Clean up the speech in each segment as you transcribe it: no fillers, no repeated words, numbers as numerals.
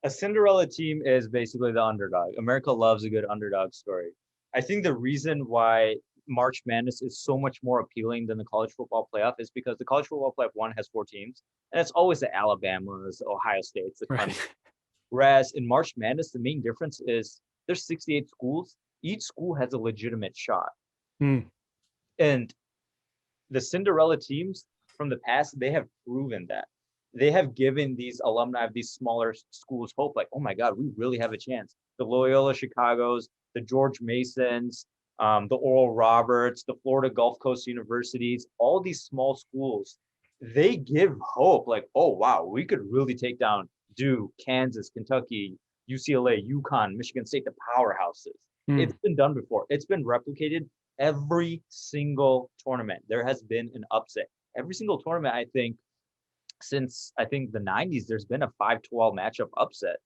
A Cinderella team is basically the underdog. America loves a good underdog story. I think the reason why March Madness is so much more appealing than the college football playoff is because the college football playoff one has four teams, and it's always the Alabamas, the Ohio States, the Right. Whereas in March Madness, the main difference is there's 68 schools. Each school has a legitimate shot. Mm. And the Cinderella teams from the past, they have proven that. They have given these alumni of these smaller schools hope, like, oh my God, we really have a chance. The Loyola Chicagos, the George Masons, the Oral Roberts, the Florida Gulf Coast universities, all these small schools, they give hope, like, oh wow, we could really take down Duke, Kansas, Kentucky, UCLA, UConn, Michigan State, the powerhouses. Mm. It's been done before. It's been replicated every single tournament. There has been an upset. Every single tournament, I think, since I think the 90s, there's been a 5-12 matchup upset.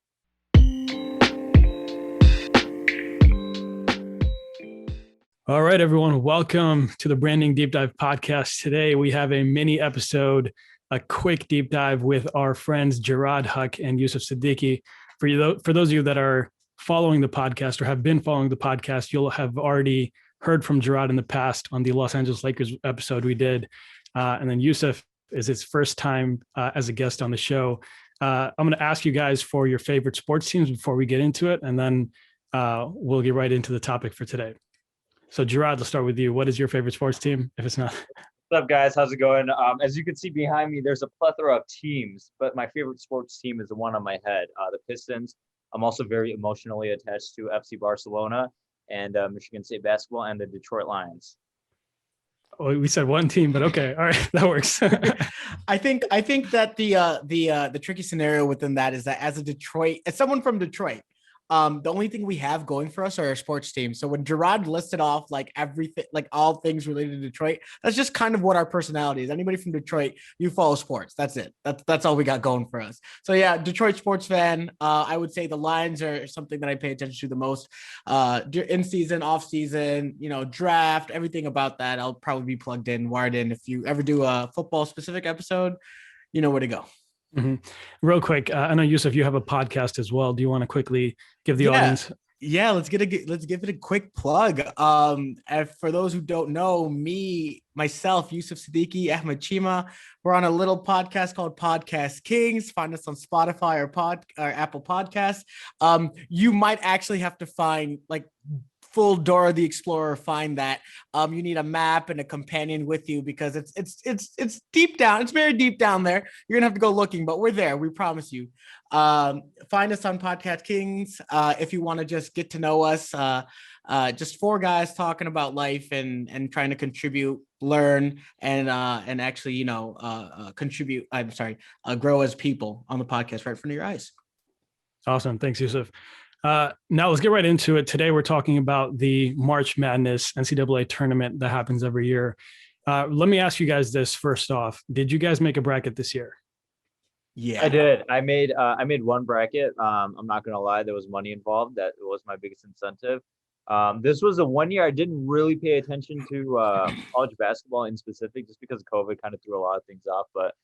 All right, everyone. Welcome to the Branding Deep Dive podcast. Today, we have a mini episode, a quick deep dive with our friends Jaraad Huck and Yosef Siddiqui. For those of you that are following the podcast or have been following the podcast, you'll have already heard from Jaraad in the past on the Los Angeles Lakers episode we did. And then Yosef is his first time as a guest on the show. I'm going to ask you guys for your favorite sports teams before we get into it, and then we'll get right into the topic for today. So Jaraad, let's start with you. What is your favorite sports team, if it's not? What's up, guys? How's it going? As you can see behind me, there's a plethora of teams, but my favorite sports team is the one on my head, the Pistons. I'm also very emotionally attached to FC Barcelona and Michigan State basketball and the Detroit Lions. Oh, we said one team, but okay. All right. That works. I think that the tricky scenario within that is that as someone from Detroit, the only thing we have going for us are our sports team. So when Jaraad listed off like everything, like all things related to Detroit, that's just kind of what our personality is. Anybody from Detroit, you follow sports. That's it. That's all we got going for us. So yeah, Detroit sports fan. I would say the Lions are something that I pay attention to the most. In season, off season, draft, everything about that. I'll probably be plugged in, wired in. If you ever do a football specific episode, you know where to go. Mm-hmm. Real quick, I know Yosef, you have a podcast as well. Do you want to quickly give the audience? Yeah, let's give it a quick plug. For those who don't know, myself, Yosef Siddiqui, Ahmed Cheema, we're on a little podcast called Podcast Kings. Find us on Spotify or Apple Podcasts. You might actually have to find like full Dora the Explorer, find that. You need a map and a companion with you because it's deep down. It's very deep down there. You're gonna have to go looking, but we're there. We promise you. Find us on Podcast Kings if you want to just get to know us. Just four guys talking about life and trying to contribute, learn, and actually contribute. Grow as people on the podcast right in front of your eyes. Awesome, thanks, Yosef. Now let's get right into it. Today, we're talking about the March Madness NCAA tournament that happens every year. Let me ask you guys this first off. Did you guys make a bracket this year? Yeah, I did. I made one bracket. I'm not going to lie. There was money involved. That was my biggest incentive. This was the 1 year I didn't really pay attention to college basketball in specific, just because COVID kind of threw a lot of things off. But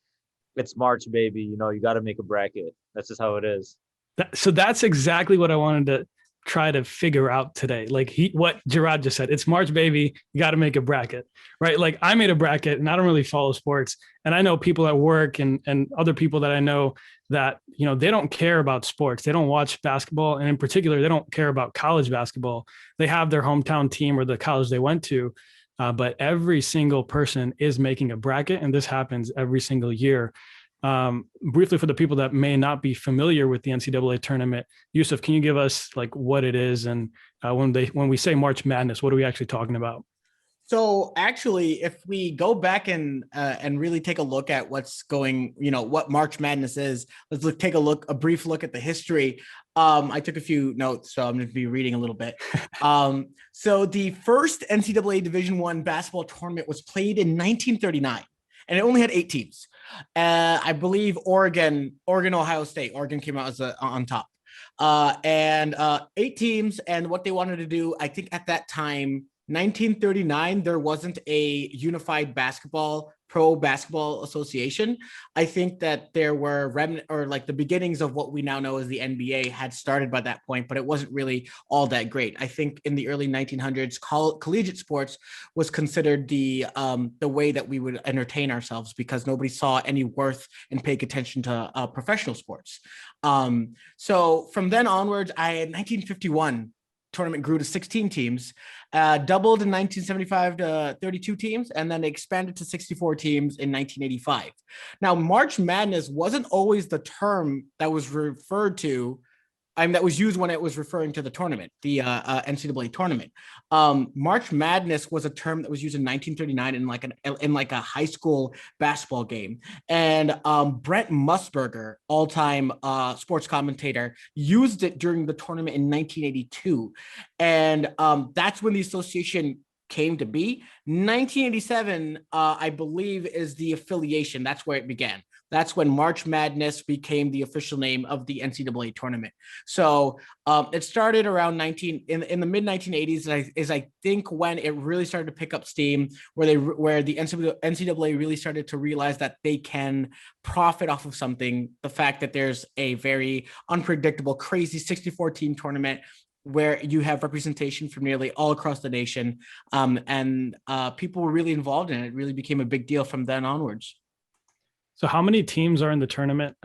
it's March, baby. You got to make a bracket. That's just how it is. So that's exactly what I wanted to try to figure out today. Like what Jaraad just said, it's March, baby. You got to make a bracket, right? Like I made a bracket and I don't really follow sports. And I know people at work and other people that I know that, they don't care about sports. They don't watch basketball. And in particular, they don't care about college basketball. They have their hometown team or the college they went to. But every single person is making a bracket. And this happens every single year. Briefly, for the people that may not be familiar with the NCAA tournament, Yosef, can you give us like what it is? And when we say March Madness, what are we actually talking about? So actually, if we go back and really take a look at what's going, what March Madness is, let's take a brief look at the history. I took a few notes, so I'm going to be reading a little bit. So the first NCAA Division I basketball tournament was played in 1939, and it only had 8 teams. I believe Oregon, Ohio State. Oregon came out as on top. And 8 teams. And what they wanted to do, I think at that time, 1939, there wasn't a unified basketball Pro Basketball Association. I think that there were remnant or like the beginnings of what we now know as the NBA had started by that point, but it wasn't really all that great. I think in the early 1900s, collegiate sports was considered the way that we would entertain ourselves because nobody saw any worth in paying attention to professional sports. So from then onwards, in 1951, tournament grew to 16 teams, doubled in 1975 to 32 teams, and then expanded to 64 teams in 1985. Now, March Madness wasn't always the term that was referred to. That was used when it was referring to the tournament, the NCAA tournament. March Madness was a term that was used in 1939 in like a high school basketball game. And Brent Musburger, all-time sports commentator, used it during the tournament in 1982. And that's when the association came to be. 1987, I believe, is the affiliation. That's where it began. That's when March Madness became the official name of the NCAA tournament. So it started around in the mid 1980s is I think when it really started to pick up steam, where the NCAA really started to realize that they can profit off of something. The fact that there's a very unpredictable, crazy 64 team tournament where you have representation from nearly all across the nation, and people were really involved in it. It really became a big deal from then onwards. So how many teams are in the tournament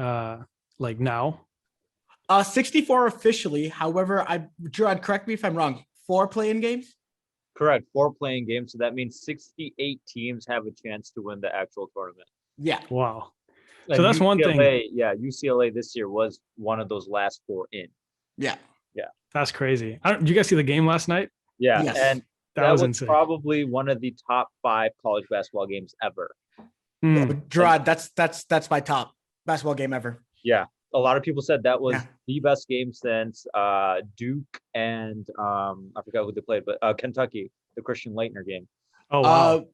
like now? 64 officially. However, Jaraad, correct me if I'm wrong, 4 play-in games? Correct. 4 playing games. So that means 68 teams have a chance to win the actual tournament. Yeah. Wow. And So that's UCLA, one thing. Yeah, UCLA this year was one of those last 4 in. Yeah. That's crazy. Did you guys see the game last night? Yeah. Yes. And That was was insane. probably one of the top 5 college basketball games ever. Jaraad, that's my top basketball game ever. Yeah. A lot of people said that was the best game since Duke and I forgot who they played, but Kentucky, the Christian Laettner game. Oh, wow.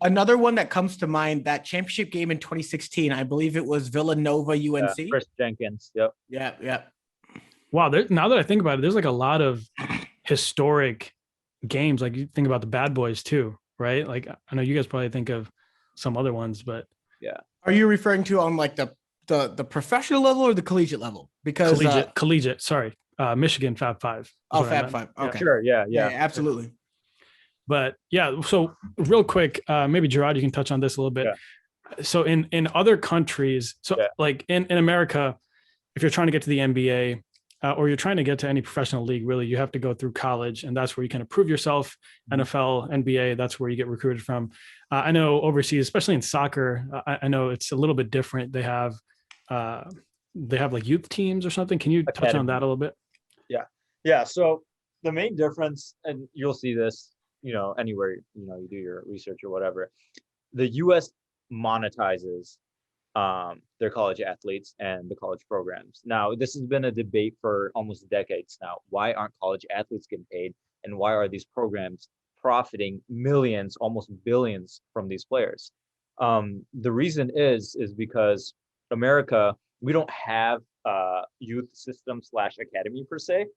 Another one that comes to mind, that championship game in 2016, I believe it was Villanova UNC. Chris Jenkins. Yep. Yeah. Wow. Now that I think about it, there's like a lot of historic games. Like you think about the Bad Boys too, right? Like I know you guys probably think of some other ones, but yeah. Are you referring to on like the professional level or the collegiate level? Because collegiate. Sorry, Michigan Fab Five. Oh, Fab Five. Okay. Sure. Yeah. Absolutely. But yeah, so real quick, maybe Jaraad, you can touch on this a little bit. Yeah. So in other countries, like in America, if you're trying to get to the NBA or you're trying to get to any professional league, really, you have to go through college, and that's where you kind of prove yourself. NFL, NBA, that's where you get recruited from. I know overseas, especially in soccer, I know it's a little bit different. They have like youth teams or something. Can you touch on that a little bit? Yeah. So the main difference, and you'll see this, anywhere, you do your research or whatever, the U.S. monetizes their college athletes and the college programs. Now, this has been a debate for almost decades now. Why aren't college athletes getting paid? And why are these programs profiting millions, almost billions from these players? The reason is because America, we don't have youth system / academy per se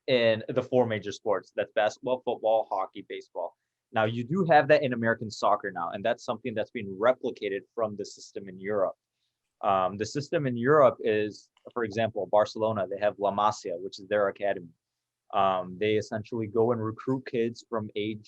in the 4 major sports. That's basketball, football, hockey, baseball. Now, you do have that in American soccer now, and that's something that's been replicated from the system in Europe. The system in Europe is, for example, Barcelona, they have La Masia, which is their academy. They essentially go and recruit kids from 8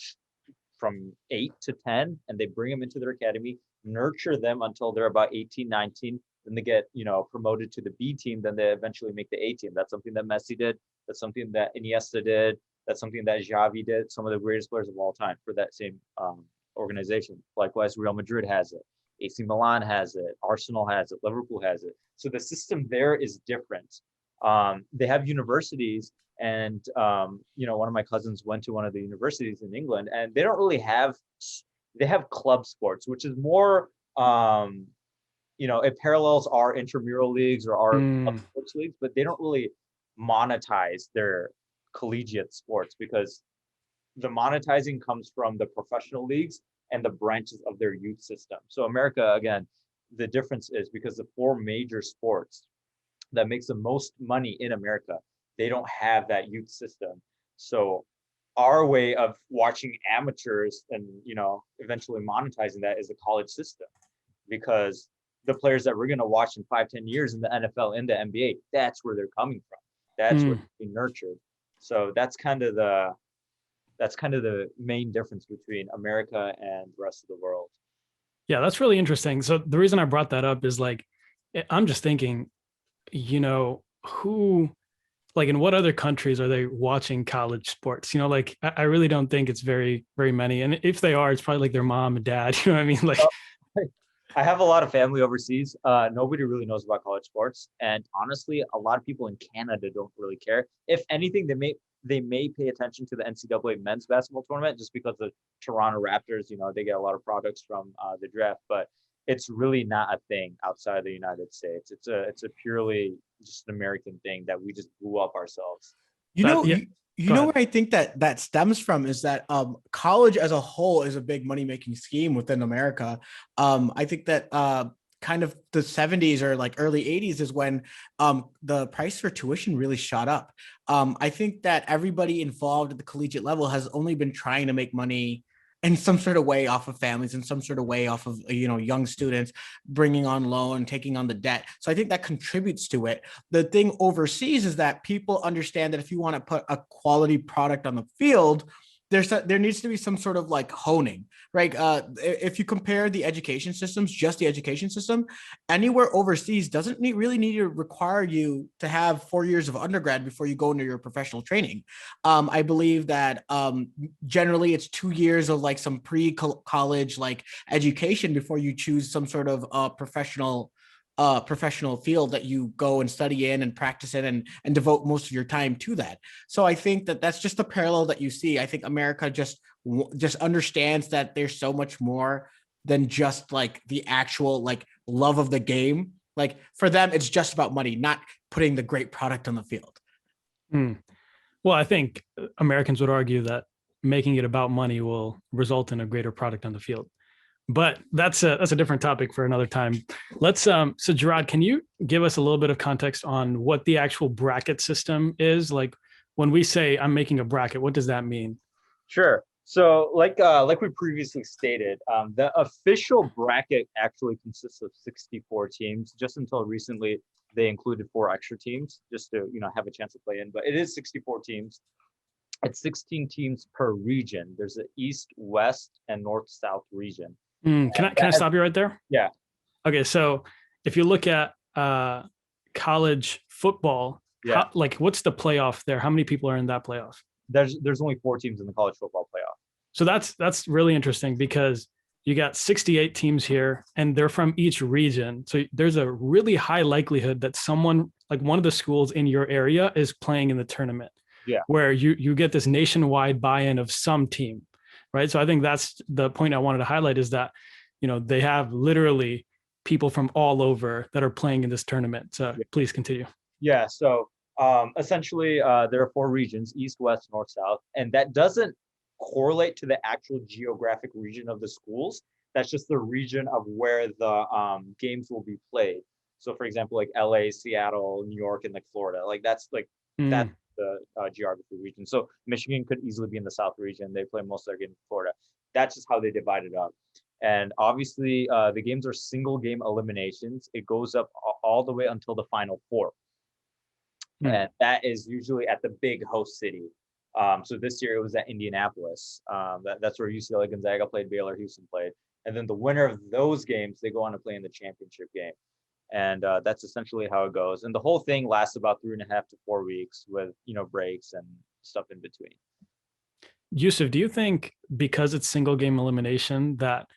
to 10, and they bring them into their academy, nurture them until they're about 18, 19. Then they get, promoted to the B team. Then they eventually make the A team. That's something that Messi did. That's something that Iniesta did. That's something that Xavi did. Some of the greatest players of all time for that same organization. Likewise, Real Madrid has it. AC Milan has it. Arsenal has it. Liverpool has it. So the system there is different. They have universities, and one of my cousins went to one of the universities in England, and they don't really have. They have club sports, which is more. It parallels our intramural leagues or our club sports leagues, but they don't really monetize their collegiate sports because the monetizing comes from the professional leagues and the branches of their youth system. So America, again, the difference is because the 4 major sports that makes the most money in America, they don't have that youth system. So our way of watching amateurs and, eventually monetizing that is the college system, because the players that we're going to watch in 5-10 years in the NFL, in the NBA, that's where they're coming from. That's where they're being nurtured. So that's kind of the main difference between America and the rest of the world. Yeah, that's really interesting. So the reason I brought that up is like, I'm just thinking, who, like, in what other countries are they watching college sports? Like, I really don't think it's very, very many. And if they are, it's probably like their mom and dad. You know what I mean? Like, I have a lot of family overseas. Nobody really knows about college sports, and honestly, a lot of people in Canada don't really care. If anything, they may pay attention to the NCAA men's basketball tournament just because the Toronto Raptors, they get a lot of products from the draft, but it's really not a thing outside of the United States. It's a purely just an American thing that we just blew up ourselves. Where I think that stems from is that college as a whole is a big money-making scheme within America. I think that kind of the 70s or like early 80s is when the price for tuition really shot up. I think that everybody involved at the collegiate level has only been trying to make money in some sort of way off of families, in some sort of way off of, young students bringing on loan, taking on the debt. So I think that contributes to it. The thing overseas is that people understand that if you want to put a quality product on the field, there needs to be some sort of like honing, right? If you compare the education systems, just the education system, anywhere overseas doesn't really need to require you to have 4 years of undergrad before you go into your professional training. I believe that generally it's 2 years of like some pre-college like education before you choose some sort of professional field that you go and study in and practice in and devote most of your time to that. So I think that that's just the parallel that you see. I think America just understands that there's so much more than just like the actual like love of the game. Like for them, it's just about money, not putting the great product on the field. Well, I think Americans would argue that making it about money will result in a greater product on the field. But that's a different topic for another time. So Jaraad, can you give us a little bit of context on what the actual bracket system is? Like when we say I'm making a bracket, what does that mean? Sure. So like we previously stated, the official bracket actually consists of 64 teams. Just until recently, they included 4 extra teams just to, have a chance to play in, but it is 64 teams. It's 16 teams per region. There's an East, West, and North-South region. Can I stop you right there? Yeah. Okay. So if you look at college football, what's the playoff there? How many people are in that playoff? There's only 4 teams in the college football playoff. So that's really interesting because you got 68 teams here and they're from each region. So there's a really high likelihood that someone like one of the schools in your area is playing in the tournament. Yeah. Where you get this nationwide buy-in of some team. Right. So I think that's the point I wanted to highlight is that, they have literally people from all over that are playing in this tournament. So please continue. Yeah. So essentially, there are 4 regions, East, West, North, South, and that doesn't correlate to the actual geographic region of the schools. That's just the region of where the games will be played. So for example, like LA, Seattle, New York, and like Florida, like that's that's the geography region. So Michigan could easily be in the South region. They play most of their games in Florida. That's just how they divide it up. And obviously, the games are single game eliminations. It goes up all the way until the Final 4. And that is usually at the big host city. So this year it was at Indianapolis. That's where UCLA, Gonzaga played, Baylor, Houston played. And then the winner of those games, they go on to play in the championship game. And that's essentially how it goes. And the whole thing lasts about 3.5 to 4 weeks with, breaks and stuff in between. Yosef, do you think because it's single game elimination that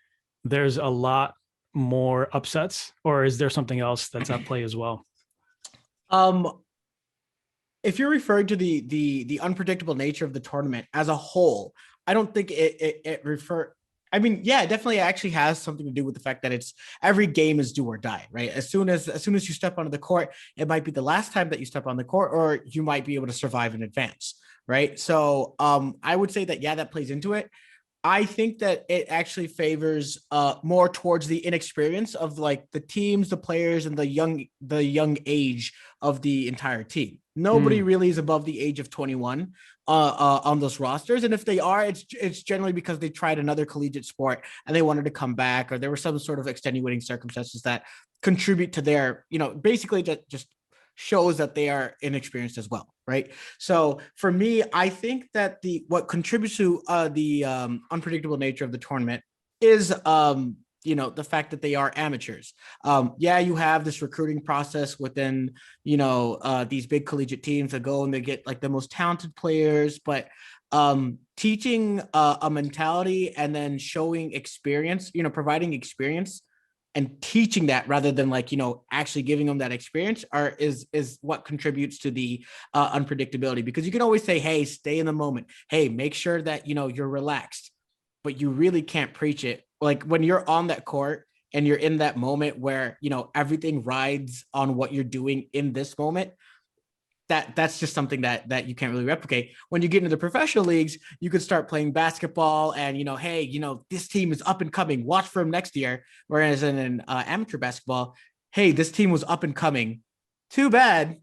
there's a lot more upsets, or is there something else that's at play as well? If you're referring to the unpredictable nature of the tournament as a whole, I don't think it definitely actually has something to do with the fact that it's every game is do or die, right? As soon as you step onto the court, it might be the last time that you step on the court, or you might be able to survive in advance, right? So I would say that, that plays into it. I think that it actually favors more towards the inexperience of like the teams, the players, and the young age of the entire team. Nobody really is above the age of 21 on those rosters. And if they are, it's generally because they tried another collegiate sport and they wanted to come back, or there were some sort of extenuating circumstances that contribute to their, basically just shows that they are inexperienced as well, right? So for me, I think that what contributes to the unpredictable nature of the tournament is the fact that they are amateurs. Yeah, you have this recruiting process within, these big collegiate teams that go and they get like the most talented players, but teaching a mentality and then showing experience, providing experience and teaching that rather than actually giving them that experience is what contributes to the unpredictability, because you can always say, hey, stay in the moment. Hey, make sure that, you're relaxed, but you really can't preach it. Like when you're on that court and you're in that moment where, everything rides on what you're doing in this moment, that's just something that you can't really replicate. When you get into the professional leagues, you could start playing basketball and, hey, this team is up and coming, watch for them next year. Whereas in an amateur basketball, hey, this team was up and coming. Too bad.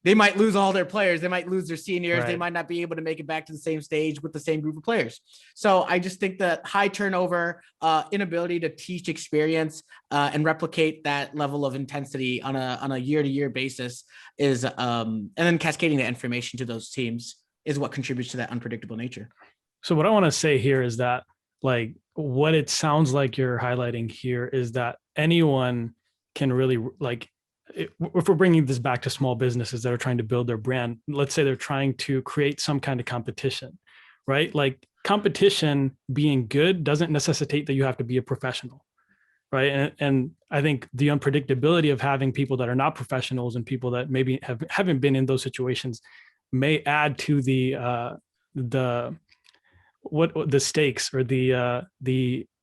They might lose all their players. They might lose their seniors. Right. They might not be able to make it back to the same stage with the same group of players. So I just think that high turnover, inability to teach experience and replicate that level of intensity on a year-to-year basis is, and then cascading the information to those teams is what contributes to that unpredictable nature. So what I want to say here is that, what it sounds like you're highlighting here is that anyone can really if we're bringing this back to small businesses that are trying to build their brand, let's say they're trying to create some kind of competition, right? Like competition being good doesn't necessitate that you have to be a professional, right? And I think the unpredictability of having people that are not professionals and people that maybe haven't been in those situations may add to the stakes or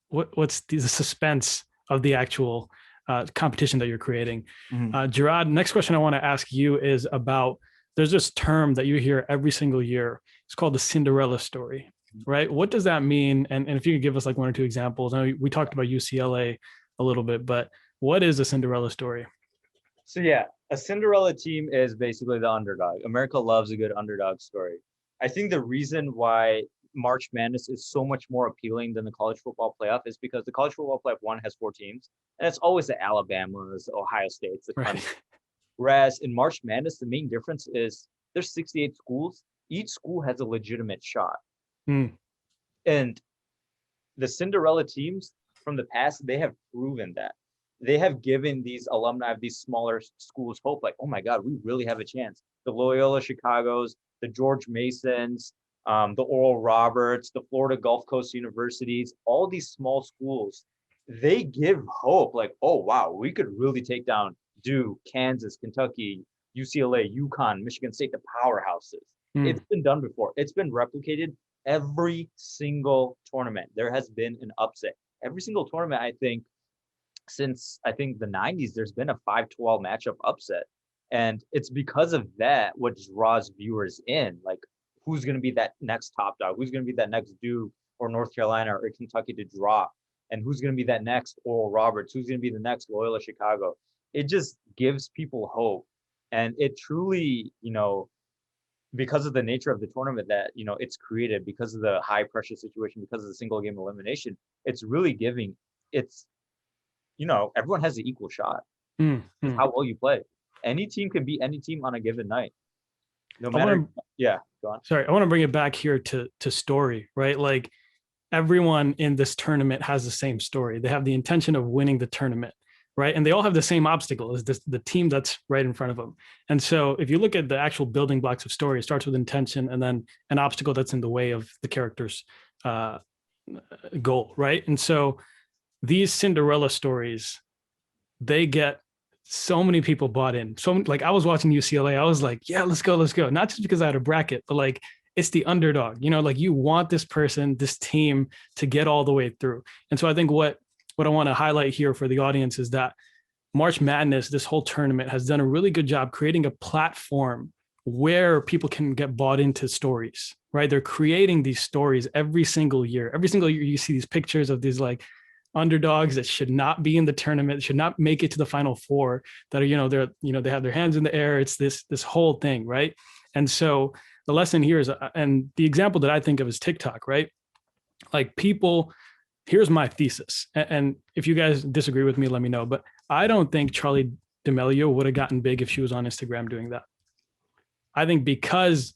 what's the suspense of the actual competition that you're creating. Mm-hmm. Jaraad, next question I want to ask you is about, there's this term that you hear every single year. It's called the Cinderella story, right? What does that mean? And if you could give us one or two examples. I know we talked about UCLA a little bit, but what is a Cinderella story? So yeah, a Cinderella team is basically the underdog. America loves a good underdog story. I think the reason why March Madness is so much more appealing than the college football playoff is because the college football playoff one has 4 teams, and it's always the Alabamas, Ohio States, the Clemson. Right. Whereas in March Madness, the main difference is there's 68 schools. Each school has a legitimate shot. And the Cinderella teams from the past, they have proven that. They have given these alumni of these smaller schools hope, like, oh my God, we really have a chance. The Loyola Chicagos, the George Masons, the Oral Roberts, the Florida Gulf Coast universities, all these small schools, they give hope, like, oh, wow, we could really take down Duke, Kansas, Kentucky, UCLA, UConn, Michigan State, the powerhouses. It's been done before. It's been replicated every single tournament. There has been an upset. Every single tournament, I think, since the 90s, there's been a 5-12 matchup upset. And it's because of that what draws viewers in, like, who's going to be that next top dog? Who's going to be that next Duke or North Carolina or Kentucky to drop? And who's going to be that next Oral Roberts? Who's going to be the next Loyola Chicago? It just gives people hope. And it truly, because of the nature of the tournament that, it's created, because of the high pressure situation, because of the single game elimination, it's really giving, everyone has an equal shot. It's how well you play. Any team can beat any team on a given night. No matter, go on. Sorry, I want to bring it back here to story, right? Like everyone in this tournament has the same story. They have the intention of winning the tournament, right? And they all have the same obstacle as the team that's right in front of them. And so if you look at the actual building blocks of story, it starts with intention and then an obstacle that's in the way of the character's goal, right? And so these Cinderella stories, they get so many people bought in. So I was watching UCLA, I was like, yeah, let's go. Not just because I had a bracket, but it's the underdog, you want this person, this team to get all the way through. And so I think what I want to highlight here for the audience is that March Madness, this whole tournament has done a really good job creating a platform where people can get bought into stories, right? They're creating these stories every single year. Every single year you see these pictures of these underdogs that should not be in the tournament, should not make it to the Final Four, that are, they have their hands in the air. It's this whole thing, right? And so the lesson here is, and the example that I think of is TikTok, right? Like people, here's my thesis. And if you guys disagree with me, let me know. But I don't think Charlie D'Amelio would have gotten big if she was on Instagram doing that. I think because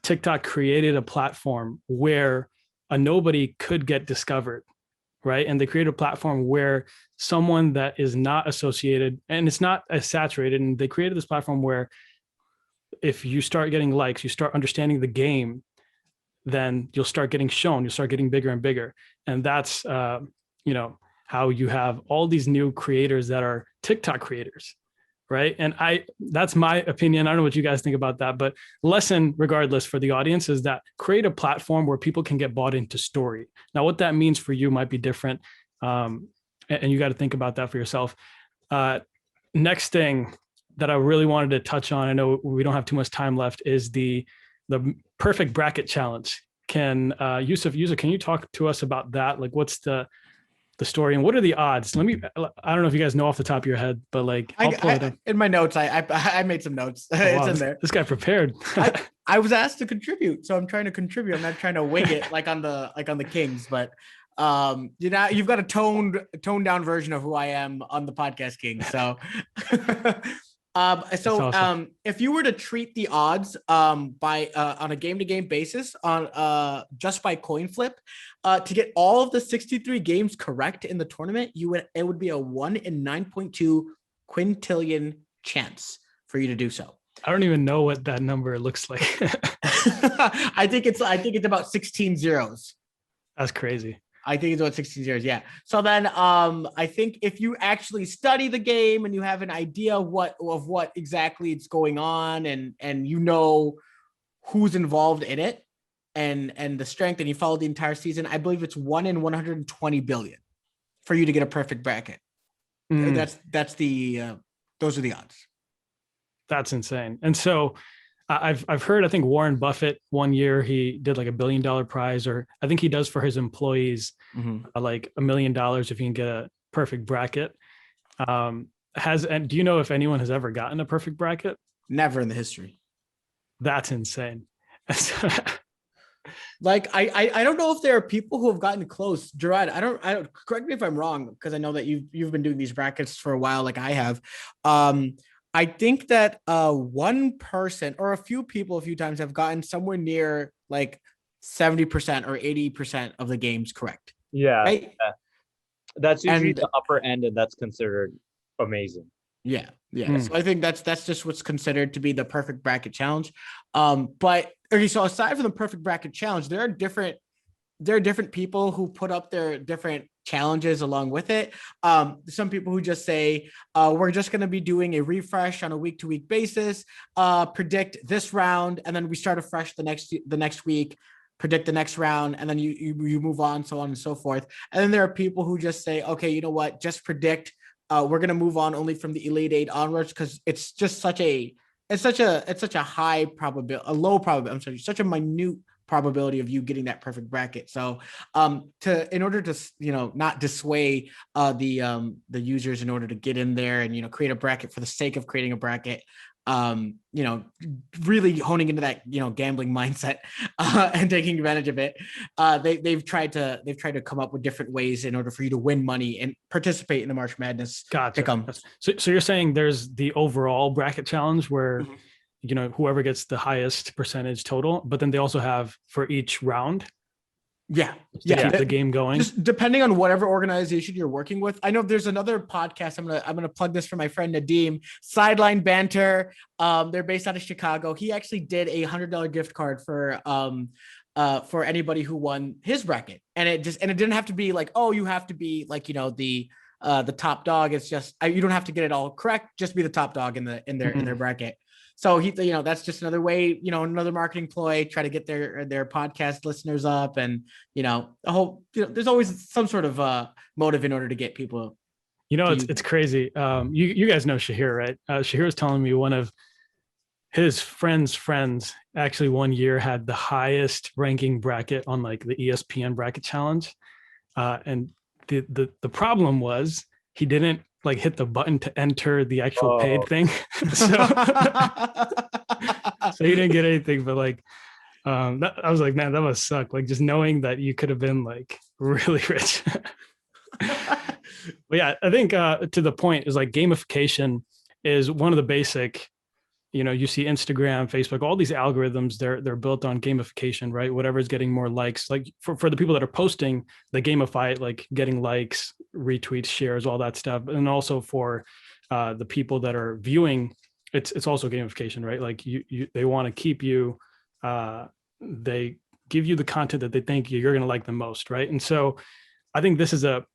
TikTok created a platform where a nobody could get discovered, right? And they created a platform where someone that is not associated, and it's not as saturated, and they created this platform where if you start getting likes, you start understanding the game, then you'll start getting shown, you'll start getting bigger and bigger. And that's, how you have all these new creators that are TikTok creators, right? And that's my opinion. I don't know what you guys think about that, but lesson regardless for the audience is that create a platform where people can get bought into story. Now, what that means for you might be different. And you got to think about that for yourself. Next thing that I really wanted to touch on, I know we don't have too much time left, is the perfect bracket challenge. Yosef, can you talk to us about that? Like, what's the story and what are the odds? I don't know if you guys know off the top of your head, but like I'll pull it up. In my notes, I made some notes. Oh, It's wow, in there. This guy prepared. I was asked to contribute, so I'm trying to contribute. I'm not trying to wing it like on the Kings, but you've got a toned down version of who I am on the podcast King. So awesome. If you were to treat the odds by on a game-to-game basis on just by coin flip, to get all of the 63 games correct in the tournament, it would be a 1 in 9.2 quintillion chance for you to do so. I don't even know what that number looks like. I think it's about 16 zeros. That's crazy. I think it's about 16 zeros. Yeah. So then I think if you actually study the game and you have an idea of what exactly it's going on and you know who's involved in it and the strength, and you follow the entire season, I believe it's 1 in 120 billion for you to get a perfect bracket. Those are the odds. That's insane. And so I've heard, I think Warren Buffett one year, he did like $1 billion prize, or I think he does for his employees, like $1 million if you can get a perfect bracket. And do you know if anyone has ever gotten a perfect bracket? Never in the history. That's insane. Like, I don't know if there are people who have gotten close. Jaraad, I don't correct me if I'm wrong, because I know that you've been doing these brackets for a while, like I have. I think that one person or a few people a few times have gotten somewhere near like 70% or 80% of the games correct. Yeah. Right? Yeah. That's usually the upper end, and that's considered amazing. Yeah. So I think that's just what's considered to be the perfect bracket challenge. But okay, so aside from the perfect bracket challenge, there are different people who put up their different challenges along with it. Some people who just say, we're just going to be doing a refresh on a week-to-week basis, predict this round, and then we start afresh the next week, predict the next round, and then you move on, so on and so forth. And then there are people who just say, okay, you know what, just predict. We're going to move on only from the Elite Eight onwards, because it's just such a high probability, a low probability. I'm sorry, such a minute probability of you getting that perfect bracket. So in order to not dissuade the users in order to get in there and create a bracket for the sake of creating a bracket, really honing into that gambling mindset and taking advantage of it, they've tried to come up with different ways in order for you to win money and participate in the March Madness. Gotcha. So you're saying there's the overall bracket challenge where whoever gets the highest percentage total, but then they also have for each round. Yeah. Keep the game going. Just depending on whatever organization you're working with. I know there's another podcast. I'm gonna plug this for my friend Nadeem, Sideline Banter. They're based out of Chicago. He actually did a $100 gift card for anybody who won his bracket, and it didn't have to be like, oh, you have to be like the top dog. It's just you don't have to get it all correct. Just be the top dog in their bracket. So that's just another way, another marketing ploy, try to get their podcast listeners up, and there's always some sort of motive in order to get people. It's crazy. You guys know Shahir, right? Shahir was telling me one of his friends actually one year had the highest ranking bracket on like the ESPN bracket challenge, and the problem was he didn't like hit the button to enter the actual paid Oh. thing. so so he didn't get anything, but like I was like, man, that must suck. Like just knowing that you could have been like really rich. But yeah, I think to the point is like gamification is one of the basic, you see Instagram, Facebook, all these algorithms, they're built on gamification, right? Whatever's getting more likes, like for the people that are posting, they gamify it, like getting likes, retweets, shares, all that stuff. And also for the people that are viewing, it's also gamification, right? Like they want to keep you, they give you the content that they think you're going to like the most, right? And so I think this is a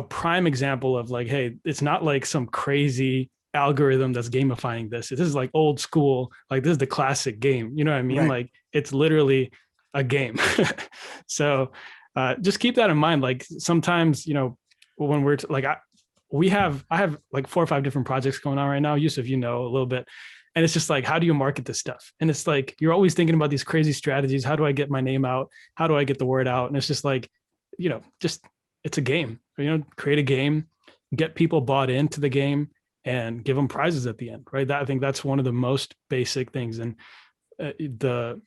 prime example of like, hey, it's not like some crazy algorithm that's gamifying this. This is like old school, like this is the classic game. You know what I mean? Right. Like it's literally a game. So just keep that in mind. Like sometimes, when we're I have like 4 or 5 different projects going on right now. Yosef, a little bit. And it's just like, how do you market this stuff? And it's like, you're always thinking about these crazy strategies. How do I get my name out? How do I get the word out? And it's just like, it's a game, create a game, get people bought into the game and give them prizes at the end, right? I think that's one of the most basic things. And do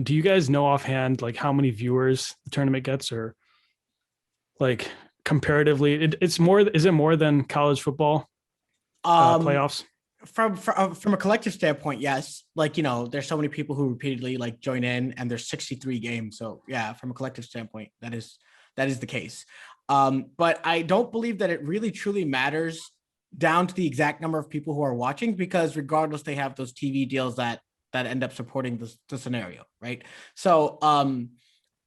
you guys know offhand, like how many viewers the tournament gets, or like comparatively, is it more than college football playoffs? From a collective standpoint, yes. Like, there's so many people who repeatedly like join in, and there's 63 games. So yeah, from a collective standpoint, that is the case. But I don't believe that it really truly matters down to the exact number of people who are watching, because regardless, they have those TV deals that end up supporting the scenario, right? So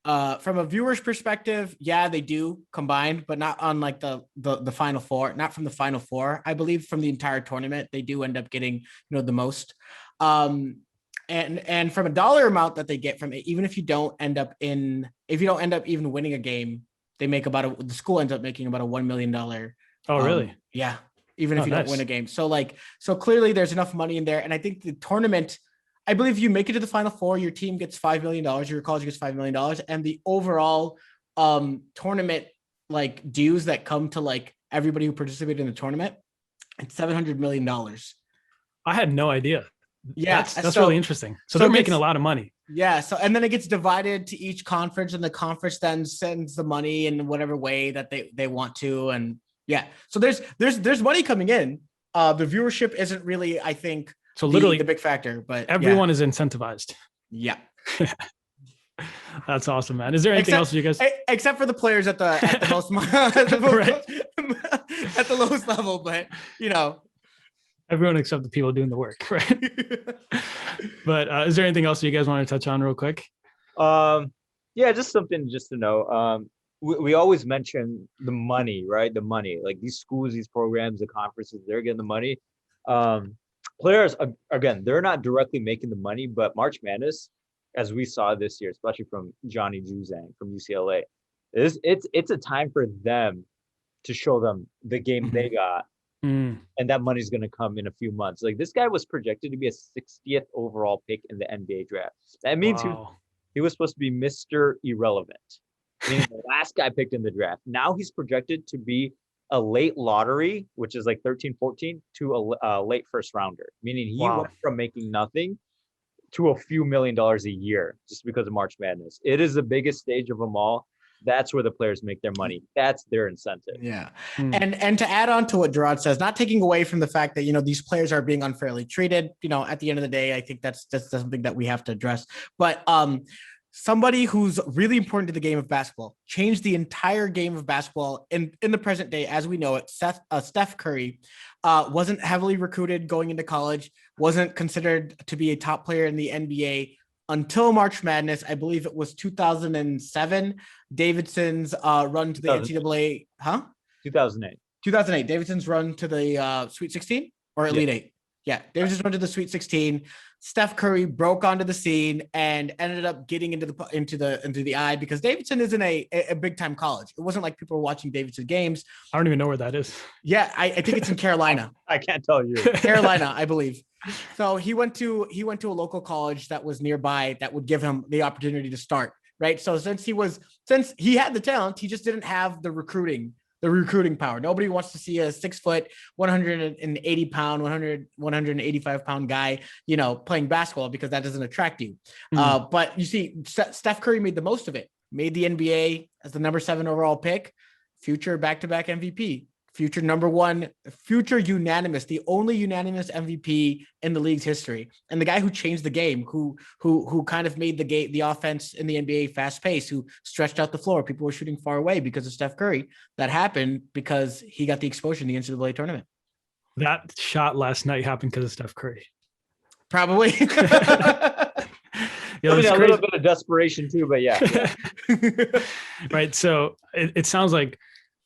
from a viewer's perspective, yeah, they do combine, but not on like the final four, not from the final four. I believe from the entire tournament, they do end up getting, the most. And from a dollar amount that they get from it, even if you don't end up even winning a game, they make the school ends up making about a $1 million. Oh, really? Yeah. Even if you don't win a game. So clearly there's enough money in there. And I think the tournament, I believe you make it to the final four, your team gets $5 million, your college gets $5 million. And the overall tournament like dues that come to like everybody who participated in the tournament, it's $700 million. I had no idea. Yeah. That's really interesting. So they're making a lot of money. Yeah. So, and then it gets divided to each conference, and the conference then sends the money in whatever way that they want to. And yeah, so there's money coming in. The viewership isn't really, I think, so literally the big factor, but everyone is incentivized. Yeah. That's awesome, man. Is there anything else you guys, except for the players at the most, at the lowest level, but everyone except the people doing the work, right? But is there anything else you guys want to touch on real quick? Yeah, just something just to know. We always mention the money, right? The money, like these schools, these programs, the conferences, they're getting the money. Players, again, they're not directly making the money, but March Madness, as we saw this year, especially from Johnny Juzang from UCLA, it's a time for them to show them the game they got. And that money's going to come in a few months. Like this guy was projected to be a 60th overall pick in the NBA draft. That means he was supposed to be Mr. Irrelevant, meaning the last guy picked in the draft. Now he's projected to be a late lottery, which is like 13, 14, to a late first rounder, meaning he went from making nothing to a few $1 million a year just because of March Madness. It is the biggest stage of them all. That's where the players make their money. That's their incentive. Yeah. And to add on to what Jaraad says, not taking away from the fact that, these players are being unfairly treated, at the end of the day, I think that's something that we have to address. But somebody who's really important to the game of basketball, changed the entire game of basketball in the present day as we know it. Steph Curry wasn't heavily recruited going into college, wasn't considered to be a top player in the NBA until March Madness. I believe it was 2007. Davidson's run to the NCAA, 2008. Davidson's run to the Sweet 16 or Elite Eight. Yeah, Davidson's run to the Sweet 16. Steph Curry broke onto the scene and ended up getting into the eye because Davidson isn't a big time college. It wasn't like people were watching Davidson games. I don't even know where that is. Yeah, I think it's in Carolina. I can't tell you. Carolina, I believe. So he went to a local college that was nearby that would give him the opportunity to start. Right. So since he had the talent, he just didn't have the recruiting the recruiting power. Nobody wants to see a 6 foot, 180 pound, 185 pound guy, playing basketball, because that doesn't attract you. But you see, Steph Curry made the most of it, made the NBA as the number 7 overall pick, future back-to-back MVP, future number 1, future unanimous, the only unanimous MVP in the league's history. And the guy who changed the game, who kind of made the offense in the NBA fast paced, who stretched out the floor. People were shooting far away because of Steph Curry. That happened because he got the exposure in the NCAA tournament. That shot last night happened because of Steph Curry. Probably. A little bit of desperation too, but yeah. Right. So it sounds like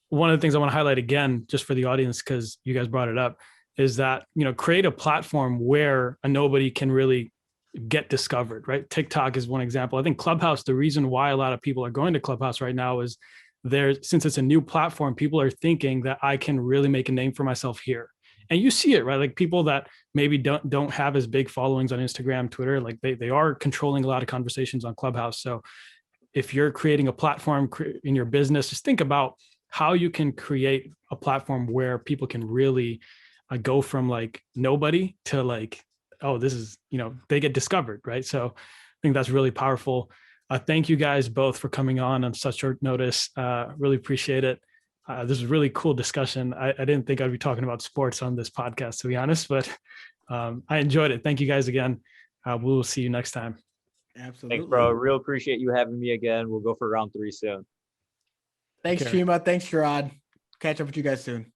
one of the things I want to highlight again, just for the audience, because you guys brought it up, is that, create a platform where a nobody can really get discovered, right? TikTok is one example. I think Clubhouse, the reason why a lot of people are going to Clubhouse right now is since it's a new platform, people are thinking that I can really make a name for myself here. And you see it, right? Like people that maybe don't have as big followings on Instagram, Twitter, like they are controlling a lot of conversations on Clubhouse. So if you're creating a platform in your business, just think about how you can create a platform where people can really go from like nobody to like, oh, this is, they get discovered, right? So I think that's really powerful. Thank you guys both for coming on such short notice. Really appreciate it. This is a really cool discussion. I didn't think I'd be talking about sports on this podcast, to be honest, but I enjoyed it. Thank you guys again. We'll see you next time. Absolutely. Thanks, bro. Real appreciate you having me again. We'll go for round 3 soon. Thanks, Cheema. Thanks, Jaraad. Catch up with you guys soon.